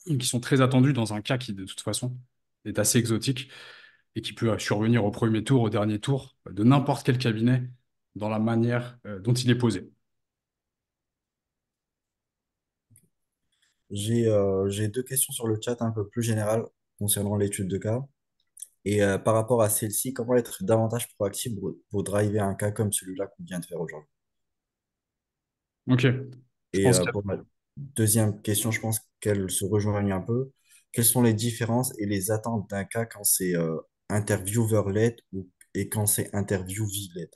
qui sont très attendues dans un cas qui, de toute façon, est assez exotique et qui peut survenir au premier tour, au dernier tour, de n'importe quel cabinet dans la manière dont il est posé. J'ai deux questions sur le chat un peu plus générales concernant l'étude de cas. Et par rapport à celle-ci, comment être davantage proactif pour driver un cas comme celui-là qu'on vient de faire aujourd'hui? Ok, je Et pense que pour ma deuxième question, je pense qu'elle se rejoignent un peu. Quelles sont les différences et les attentes d'un cas quand c'est interviewer-led et quand c'est interviewee-led?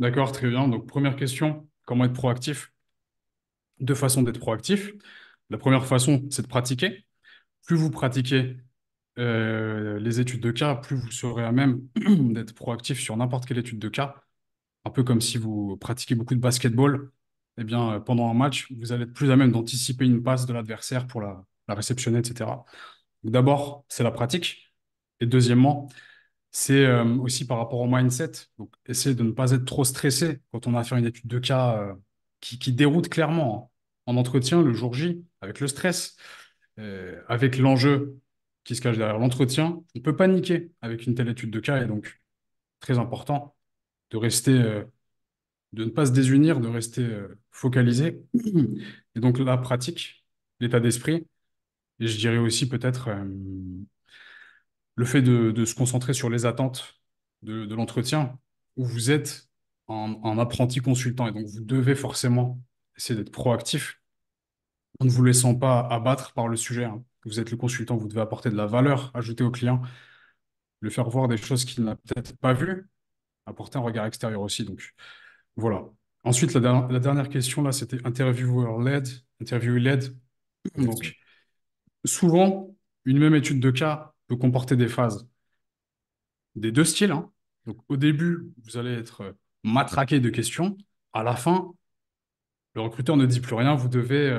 d'accord, très bien. Donc première question, comment être proactif? Deux façons d'être proactif. La première façon, c'est de pratiquer. Plus vous pratiquez les études de cas, plus vous serez à même d'être proactif sur n'importe quelle étude de cas. Un peu comme si vous pratiquez beaucoup de basketball, eh bien, pendant un match, vous allez être plus à même d'anticiper une passe de l'adversaire pour la réceptionner, etc. Donc, d'abord, c'est la pratique. Et deuxièmement, c'est aussi par rapport au mindset. Donc, essayer de ne pas être trop stressé quand on a à faire une étude de cas qui déroute clairement, hein. En entretien, le jour J, avec le stress, avec l'enjeu qui se cache derrière l'entretien, on peut paniquer avec une telle étude de cas. Et donc, très important de rester de ne pas se désunir, de rester focalisé. Et donc la pratique, l'état d'esprit, et je dirais aussi peut-être le fait de se concentrer sur les attentes de l'entretien, où vous êtes un apprenti consultant, et donc vous devez forcément essayer d'être proactif en ne vous laissant pas abattre par le sujet, hein. Vous êtes le consultant, vous devez apporter de la valeur ajoutée au client, le faire voir des choses qu'il n'a peut-être pas vues, apporter un regard extérieur aussi. Donc voilà. Ensuite, la dernière question, là, c'était interviewer-led, interview-led. Exactement. Donc, souvent, une même étude de cas peut comporter des phases des deux styles, hein. Donc, au début, vous allez être matraqué de questions. À la fin, le recruteur ne dit plus rien. Vous devez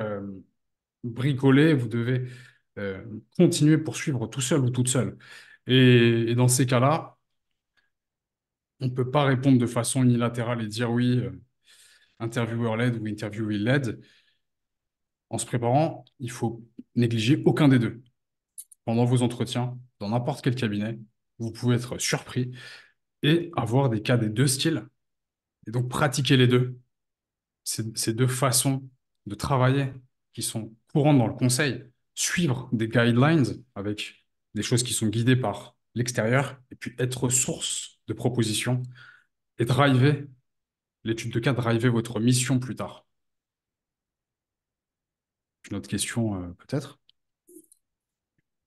bricoler, vous devez euh, continuer, poursuivre tout seul ou toute seule. Et dans ces cas-là, on ne peut pas répondre de façon unilatérale et dire oui, interviewer-led ou interviewee-led. En se préparant, il faut négliger aucun des deux. Pendant vos entretiens, dans n'importe quel cabinet, vous pouvez être surpris et avoir des cas des deux styles. Et donc, pratiquer les deux, ces deux façons de travailler qui sont courantes dans le conseil, suivre des guidelines avec des choses qui sont guidées par l'extérieur, et puis être source de propositions et driver, l'étude de cas, driver votre mission plus tard. Une autre question, peut-être?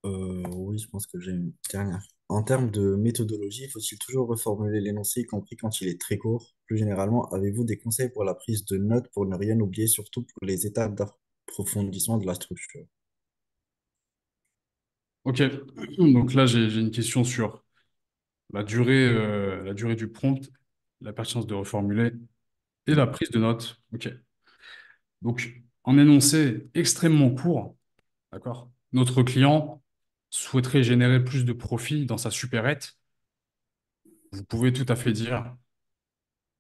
Oui, je pense que j'ai une dernière. En termes de méthodologie, faut-il toujours reformuler l'énoncé, y compris quand il est très court? Plus généralement, avez-vous des conseils pour la prise de notes pour ne rien oublier, surtout pour les étapes d'approfondissement de la structure? Ok, donc là j'ai une question sur la durée du prompt, la pertinence de reformuler et la prise de notes. Ok. Donc, en énoncé extrêmement court, d'accord? Notre client souhaiterait générer plus de profit dans sa supérette. Vous pouvez tout à fait dire,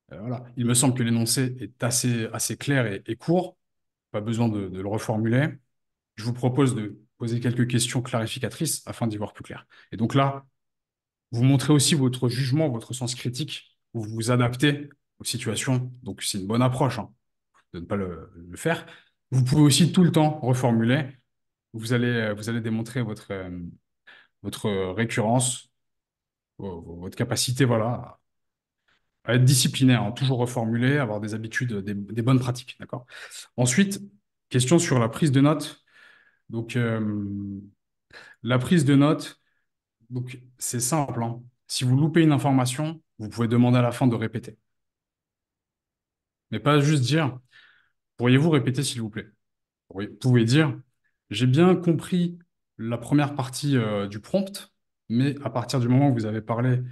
voilà, il me semble que l'énoncé est assez clair et court. Pas besoin de le reformuler. Je vous propose poser quelques questions clarificatrices afin d'y voir plus clair. Et donc là, vous montrez aussi votre jugement, votre sens critique, vous vous adaptez aux situations. Donc c'est une bonne approche, hein, de ne pas le faire. Vous pouvez aussi tout le temps reformuler. Vous allez démontrer votre récurrence, votre capacité, voilà, à être disciplinaire, hein, toujours reformuler, avoir des habitudes, des bonnes pratiques, d'accord? Ensuite, question sur la prise de notes. Donc, la prise de notes, donc c'est simple, hein. Si vous loupez une information, vous pouvez demander à la fin de répéter. Mais pas juste dire, pourriez-vous répéter s'il vous plaît? Vous pouvez dire, j'ai bien compris la première partie du prompt, mais à partir du moment où vous avez parlé,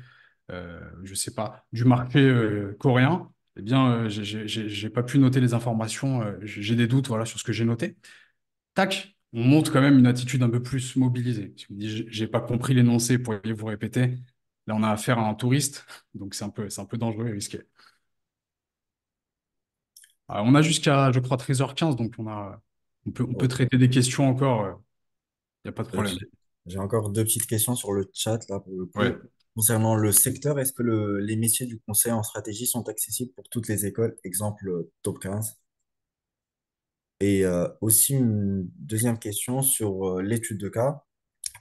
je sais pas, du marché coréen, eh bien, j'ai pas pu noter les informations, j'ai des doutes, voilà, sur ce que j'ai noté. Tac, on montre quand même une attitude un peu plus mobilisée. Si vous dites, j'ai pas compris l'énoncé, pourriez-vous répéter? Là, on a affaire à un touriste, donc c'est un peu dangereux et risqué. On a jusqu'à, je crois, 13h15, donc on peut Ok. traiter des questions encore, il n'y a pas de problème. J'ai j'ai encore deux petites questions sur le chat, là, pour le Ouais. coup. Concernant le secteur, est-ce que les métiers du conseil en stratégie sont accessibles pour toutes les écoles? Exemple, top 15. Et aussi une deuxième question sur l'étude de cas.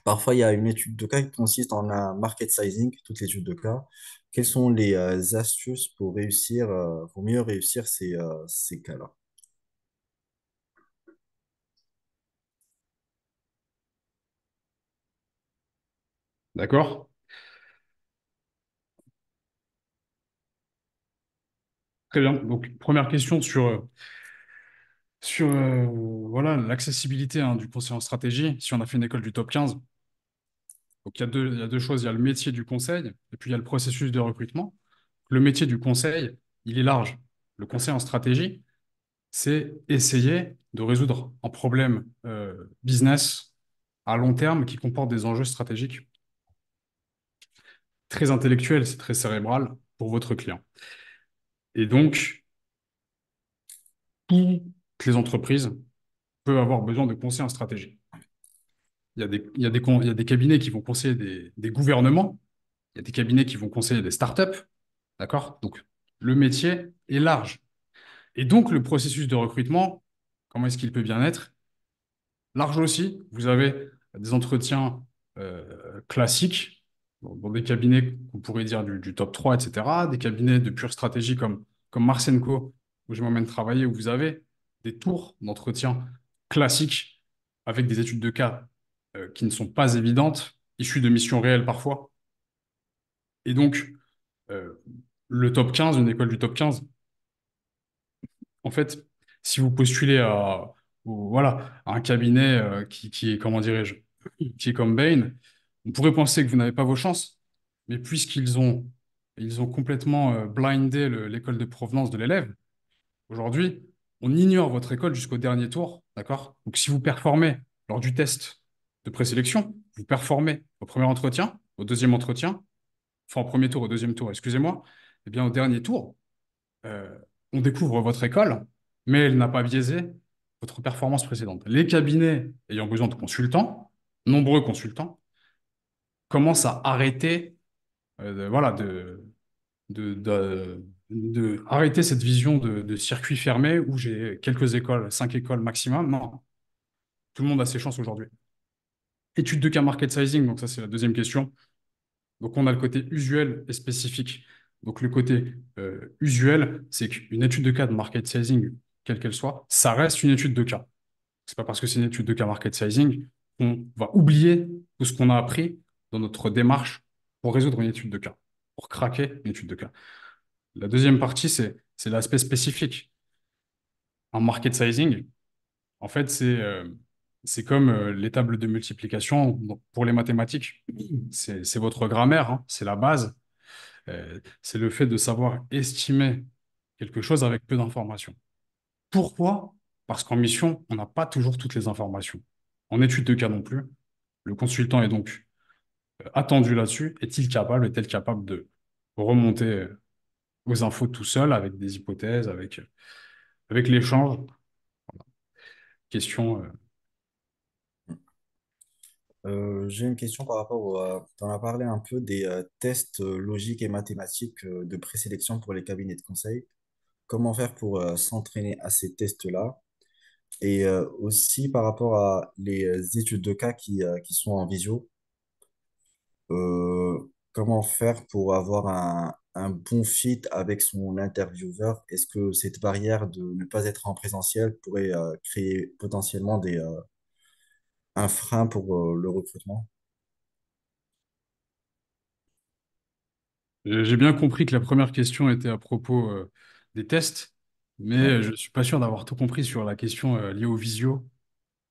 Parfois, il y a une étude de cas qui consiste en un market sizing, toute l'étude de cas. Quelles sont les astuces pour réussir, pour mieux réussir ces cas-là? D'accord? Très bien. Donc, première question sur voilà, l'accessibilité, hein, du conseil en stratégie. Si on a fait une école du top 15, donc il y a deux choses. Il y a le métier du conseil et puis il y a le processus de recrutement. Le métier du conseil, il est large. Le conseil en stratégie, c'est essayer de résoudre un problème business à long terme qui comporte des enjeux stratégiques très intellectuels, c'est très cérébral pour votre client. Et donc, toutes les entreprises peuvent avoir besoin de conseils en stratégie. Il y a des cabinets qui vont conseiller des gouvernements, il y a des cabinets qui vont conseiller des startups, d'accord? Donc, le métier est large. Et donc, le processus de recrutement, comment est-ce qu'il peut bien être? Large aussi. Vous avez des entretiens classiques dans des cabinets qu'on pourrait dire du top 3, etc. Des cabinets de pure stratégie comme Marcenco, où je m'emmène travailler, où vous avez des tours d'entretien classiques avec des études de cas qui ne sont pas évidentes, issues de missions réelles parfois. Et donc, euh, le top 15, une école du top 15, en fait, si vous postulez voilà, à un cabinet qui est, comment dirais-je, qui est comme Bain, on pourrait penser que vous n'avez pas vos chances, mais ils ont complètement blindé l'école de provenance de l'élève. Aujourd'hui, on ignore votre école jusqu'au dernier tour, d'accord? Donc, si vous performez lors du test de présélection, vous performez au premier entretien, au deuxième entretien, enfin au premier tour, au deuxième tour, excusez-moi, eh bien au dernier tour, euh, on découvre votre école, mais elle n'a pas biaisé votre performance précédente. Les cabinets ayant besoin de consultants, nombreux consultants, commencent à arrêter, voilà, arrêter cette vision de circuit fermé où j'ai quelques écoles, 5 écoles maximum. Non, tout le monde a ses chances aujourd'hui. Étude de cas market sizing, donc ça c'est la deuxième question. Donc, on a le côté usuel et spécifique. Donc, le côté usuel, c'est qu'une étude de cas de market sizing, quelle qu'elle soit, ça reste une étude de cas. C'est pas parce que c'est une étude de cas market sizing qu'on va oublier tout ce qu'on a appris dans notre démarche pour résoudre une étude de cas, pour craquer une étude de cas. La deuxième partie, c'est l'aspect spécifique. En market sizing, en fait, c'est comme les tables de multiplication pour les mathématiques. C'est votre grammaire, hein, c'est la base. C'est le fait de savoir estimer quelque chose avec peu d'informations. Pourquoi? Parce qu'en mission, on n'a pas toujours toutes les informations. En étude de cas non plus. Le consultant est donc attendu là-dessus. Est-elle capable de remonter aux infos tout seul avec des hypothèses, avec l'échange? Question. J'ai une question par rapport t'en as parlé un peu des tests logiques et mathématiques de présélection pour les cabinets de conseil. Comment faire pour s'entraîner à ces tests-là? Et aussi par rapport à les études de cas qui sont en visio, comment faire pour avoir un bon fit avec son intervieweur? Est-ce que cette barrière de ne pas être en présentiel pourrait créer potentiellement un frein pour le recrutement? J'ai bien compris que la première question était à propos des tests, mais Ouais. je ne suis pas sûr d'avoir tout compris sur la question liée au visio.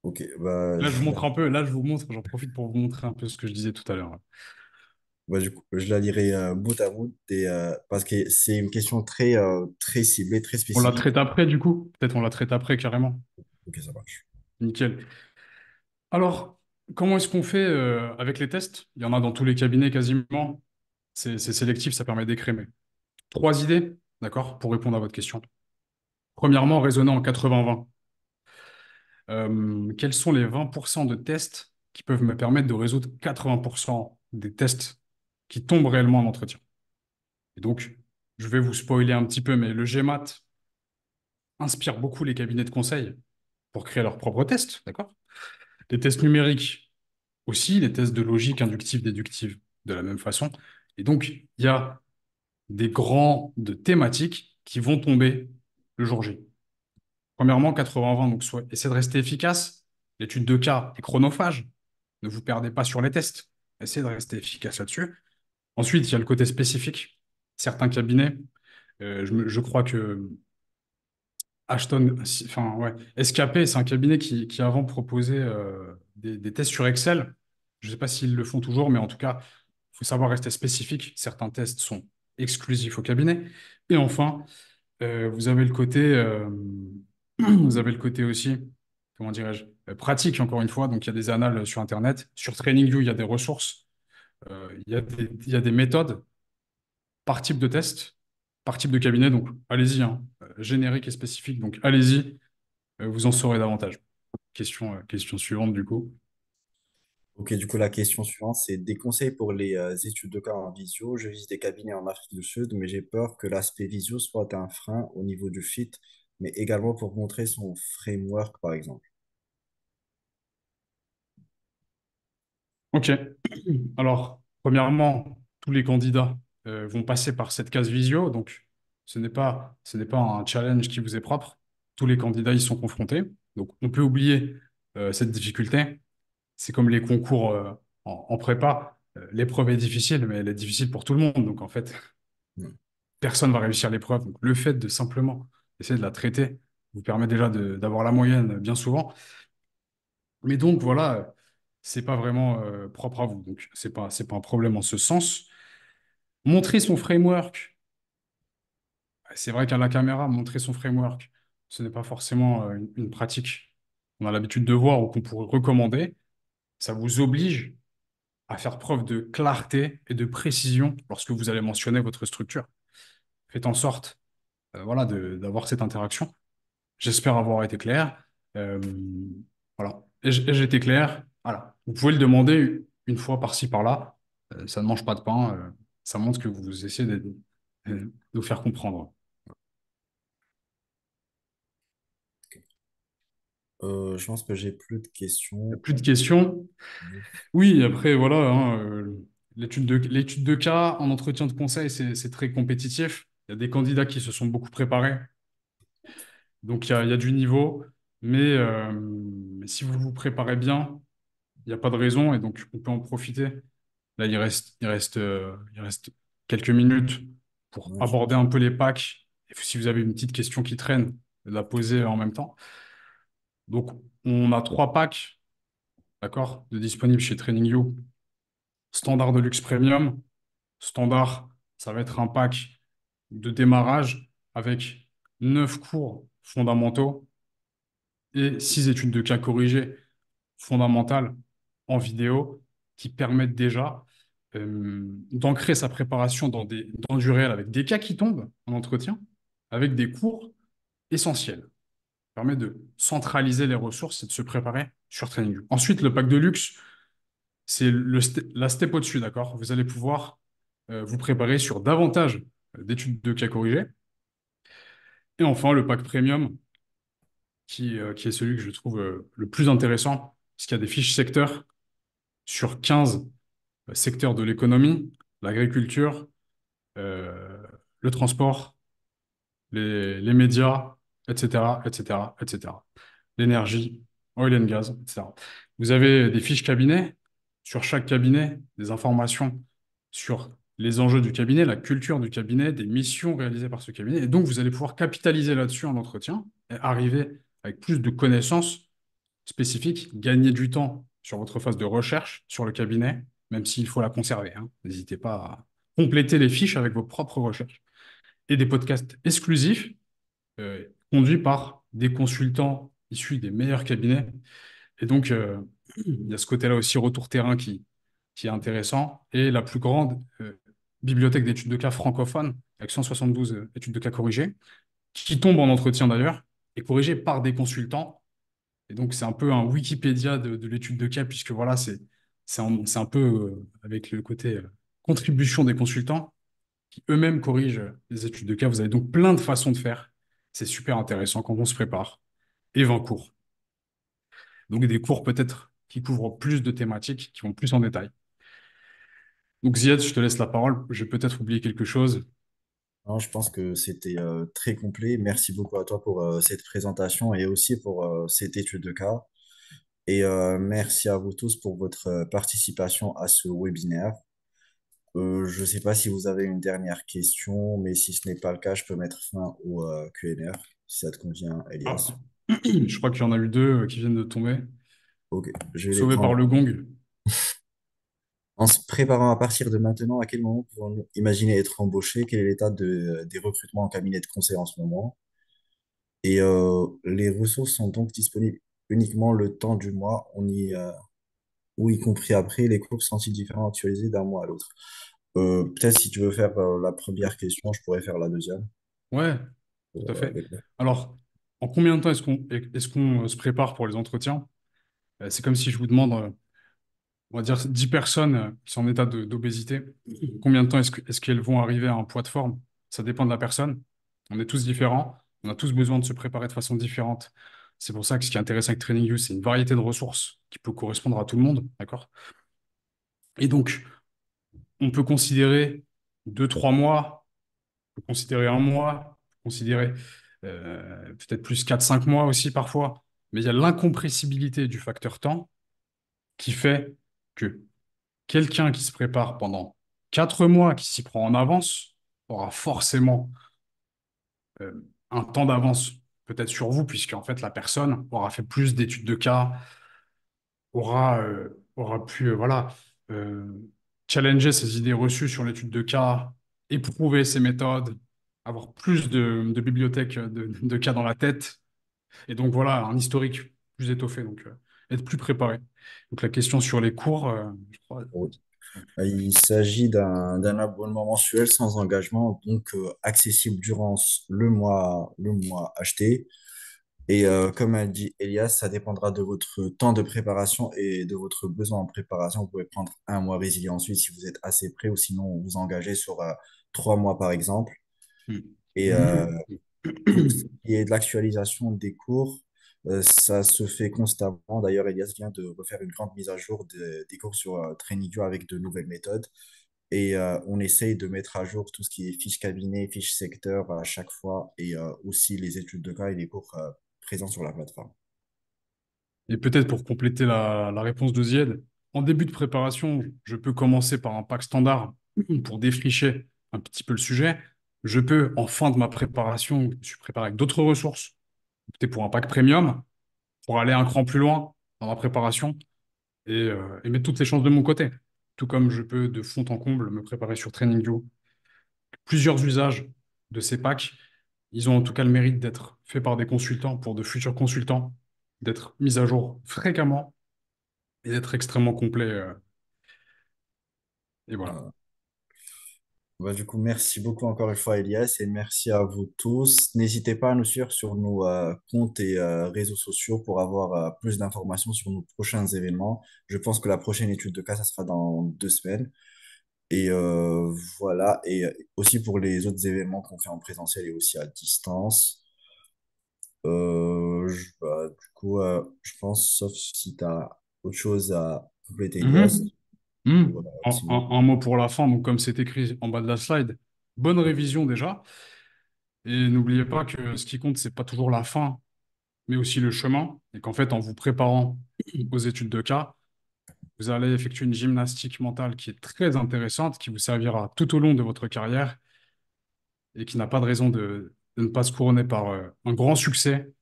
Ok, bah, Là, je vous montre un peu, là, je vous montre, j'en profite pour vous montrer un peu ce que je disais tout à l'heure. bah, du coup, je la lirai bout à bout parce que c'est une question très ciblée, très On la spécifique. traite après, du coup? Peut-être on la traite après, carrément. Ok, ça marche. Nickel. Alors, comment est-ce qu'on fait avec les tests? Il y en a dans tous les cabinets quasiment. C'est sélectif, ça permet d'écrémer. Trois idées, d'accord, pour répondre à votre question. Premièrement, raisonner en 80-20. Quels sont les 20% de tests qui peuvent me permettre de résoudre 80% des tests qui tombent réellement en entretien? Et donc, je vais vous spoiler un petit peu, mais le GMAT inspire beaucoup les cabinets de conseil pour créer leurs propres tests, d'accord? Les tests numériques aussi, les tests de logique inductive, déductive, de la même façon. Et donc, il y a des grandes thématiques qui vont tomber le jour J. Premièrement, 80-20, donc soit essayez de rester efficace. L'étude de cas est chronophage. Ne vous perdez pas sur les tests. Essayez de rester efficace là-dessus. Ensuite, il y a le côté spécifique. Certains cabinets, je crois que enfin ouais, SKP, c'est un cabinet qui avant proposait des tests sur Excel. Je ne sais pas s'ils le font toujours, mais en tout cas, il faut savoir rester spécifique. Certains tests sont exclusifs au cabinet. Et enfin, vous avez le côté, vous avez le côté aussi, comment dirais-je, pratique, encore une fois. Donc, il y a des annales sur Internet. Sur TrainingView, il y a des ressources, il y a des méthodes par type de test, par type de cabinet. Donc, allez-y, hein. Générique et spécifique. Donc, allez-y, vous en saurez davantage. Question suivante, du coup. Ok, du coup, la question suivante, c'est des conseils pour les études de cas en visio. Je vise des cabinets en Afrique du Sud, mais j'ai peur que l'aspect visio soit un frein au niveau du fit, mais également pour montrer son framework, par exemple. OK. Alors, premièrement, tous les candidats vont passer par cette case visio, donc ce n'est pas un challenge qui vous est propre. Tous les candidats y sont confrontés. Donc, on peut oublier cette difficulté. C'est comme les concours en prépa. L'épreuve est difficile, mais elle est difficile pour tout le monde. Donc, en fait, Hmm. personne va réussir l'épreuve. Donc, le fait de simplement essayer de la traiter vous permet déjà d'avoir la moyenne bien souvent. Mais donc, voilà, c'est pas vraiment propre à vous. Donc, c'est pas un problème en ce sens. Montrer son framework, c'est vrai qu'à la caméra, montrer son framework, ce n'est pas forcément une pratique qu'on a l'habitude de voir ou qu'on pourrait recommander. Ça vous oblige à faire preuve de clarté et de précision lorsque vous allez mentionner votre structure. Faites en sorte, voilà, d'avoir cette interaction. J'espère avoir été clair. Euh, voilà. J'ai été clair. Voilà. Vous pouvez le demander une fois par-ci, par-là. Ça ne mange pas de pain. Ça montre que vous essayez de vous faire comprendre. Je pense que j'ai plus de Il n'y a questions. plus de questions. Oui, après, voilà, hein, l'étude de cas en entretien de conseil, c'est très compétitif. Il y a des candidats qui se sont beaucoup préparés. Donc, il y a du niveau. Mais si vous vous préparez bien, il n'y a pas de raison. Et donc, on peut en profiter. Là, il reste quelques minutes pour Ouais, aborder un peu les packs. Et si vous avez une petite question qui traîne, la poser en même temps. Donc, on a trois packs, d'accord, de disponibles chez TradingView. Standard de luxe premium. Standard, ça va être un pack de démarrage avec 9 cours fondamentaux et 6 études de cas corrigées fondamentales en vidéo qui permettent déjà d'ancrer sa préparation dans du réel avec des cas qui tombent en entretien, avec des cours essentiels. Ça permet de centraliser les ressources et de se préparer sur TradingView. Ensuite, le pack de luxe, C'est la step au-dessus, d'accord? Vous allez pouvoir vous préparer sur davantage d'études de cas corrigées. Et enfin, le pack premium, qui est celui que je trouve le plus intéressant, parce qu'il y a des fiches secteurs sur 15 secteurs de l'économie, l'agriculture, euh, le transport, les médias, etc., etc., etc. L'énergie, oil and gas, etc. Vous avez des fiches cabinet, sur chaque cabinet, des informations sur les enjeux du cabinet, la culture du cabinet, des missions réalisées par ce cabinet. Et donc, vous allez pouvoir capitaliser là-dessus en entretien et arriver avec plus de connaissances spécifiques, gagner du temps sur votre phase de recherche sur le cabinet, même s'il faut la conserver, hein. N'hésitez pas à compléter les fiches avec vos propres recherches et des podcasts exclusifs conduits par des consultants issus des meilleurs cabinets. Et donc, il y a ce côté-là aussi, retour terrain, qui est intéressant. Et la plus grande bibliothèque d'études de cas francophone, avec 172 études de cas corrigées, qui tombe en entretien d'ailleurs, et corrigées par des consultants. Et donc, c'est un peu un Wikipédia de l'étude de cas, puisque voilà, c'est un peu avec le côté contribution des consultants qui eux-mêmes corrigent les études de cas. Vous avez donc plein de façons de faire. C'est super intéressant quand on se prépare. Et 20 cours. Donc des cours peut-être qui couvrent plus de thématiques, qui vont plus en détail. Donc Ziad, je te laisse la parole. J'ai peut-être oublié quelque chose. Non, je pense que c'était très complet. Merci beaucoup à toi pour cette présentation et aussi pour cette étude de cas. Et merci à vous tous pour votre participation à ce webinaire. Je ne sais pas si vous avez une dernière question, mais si ce n'est pas le cas, je peux mettre fin au Q&A, si ça te convient, Ah, Elias. je crois qu'il y en a eu deux qui viennent de tomber, Ok, je vais les sauvés par prendre. le gong. En se préparant à partir de maintenant, à quel moment pouvons-nous imaginer être embauchés? Quel est l'état des recrutements en cabinet de conseil en ce moment? Et les ressources sont donc disponibles uniquement le temps du mois, ou y compris après, les cours sont-ils différents actualisés d'un mois à l'autre? Peut-être si tu veux faire la première question, je pourrais faire la deuxième. Ouais, tout à fait. Avec moi. Alors, en combien de temps est-ce qu'on se prépare pour les entretiens? C'est comme si je vous demande, on va dire, 10 personnes qui sont en état d'obésité. Combien de temps est-ce qu'elles vont arriver à un poids de forme? Ça dépend de la personne. On est tous différents. On a tous besoin de se préparer de façon différente. C'est pour ça que ce qui est intéressant avec TrainingView, c'est une variété de ressources qui peut correspondre à tout le monde, d'accord? Et donc, on peut considérer 2, 3 mois, on peut considérer un mois, on peut considérer peut-être plus 4, 5 mois aussi parfois. Mais il y a l'incompressibilité du facteur temps qui fait que quelqu'un qui se prépare pendant 4 mois, qui s'y prend en avance, aura forcément un temps d'avance peut-être sur vous, puisque en fait la personne aura fait plus d'études de cas, aura pu voilà, euh, challenger ses idées reçues sur l'étude de cas, éprouver ses méthodes, avoir plus de bibliothèques de cas dans la tête, et donc voilà, un historique plus étoffé, donc être plus préparé. Donc la question sur les cours, je crois. Oui. Il s'agit d'un abonnement mensuel sans engagement, donc accessible durant le mois acheté. Et comme a dit Elias, ça dépendra de votre temps de préparation et de votre besoin en préparation. Vous pouvez prendre un mois, résilier ensuite si vous êtes assez prêt, ou sinon vous engagez sur 3 mois par exemple. Et pour ce qui est de l'actualisation des cours, ça se fait constamment. D'ailleurs, Elias vient de refaire une grande mise à jour des cours sur TrainingView avec de nouvelles méthodes. Et on essaye de mettre à jour tout ce qui est fiche cabinet, fiche secteur à chaque fois, et aussi les études de cas et les cours présents sur la plateforme. Et peut-être pour compléter la réponse de Zied, en début de préparation, je peux commencer par un pack standard pour défricher un petit peu le sujet. Je peux, en fin de ma préparation, je suis préparé avec d'autres ressources, opter pour un pack premium, pour aller un cran plus loin dans ma préparation et mettre toutes les chances de mon côté. Tout comme je peux, de fond en comble, me préparer sur TradingView. Plusieurs usages de ces packs, ils ont en tout cas le mérite d'être faits par des consultants pour de futurs consultants, d'être mis à jour fréquemment et d'être extrêmement complet. Et voilà. Euh, Bah, du coup, merci beaucoup encore une fois, Elias, et merci à vous tous. N'hésitez pas à nous suivre sur nos comptes et réseaux sociaux pour avoir plus d'informations sur nos prochains événements. Je pense que la prochaine étude de cas, ça sera dans 2 semaines. Et voilà, et aussi pour les autres événements qu'on fait en présentiel et aussi à distance. Du coup, je pense, sauf si tu as autre chose à compléter, Elias. Mhm. Mhm. Voilà, Un, sinon, un mot pour la fin, donc comme c'est écrit en bas de la slide, bonne révision déjà. Et n'oubliez pas que ce qui compte, c'est pas toujours la fin, mais aussi le chemin. Et qu'en fait, en vous préparant aux études de cas, vous allez effectuer une gymnastique mentale qui est très intéressante, qui vous servira tout au long de votre carrière et qui n'a pas de raison de ne pas se couronner par un grand succès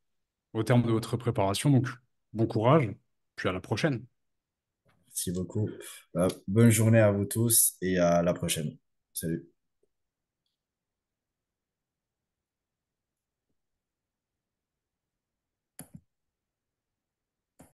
au terme de votre préparation. Donc, bon courage, puis à la prochaine. merci beaucoup. Bonne journée à vous tous et à la prochaine. Salut.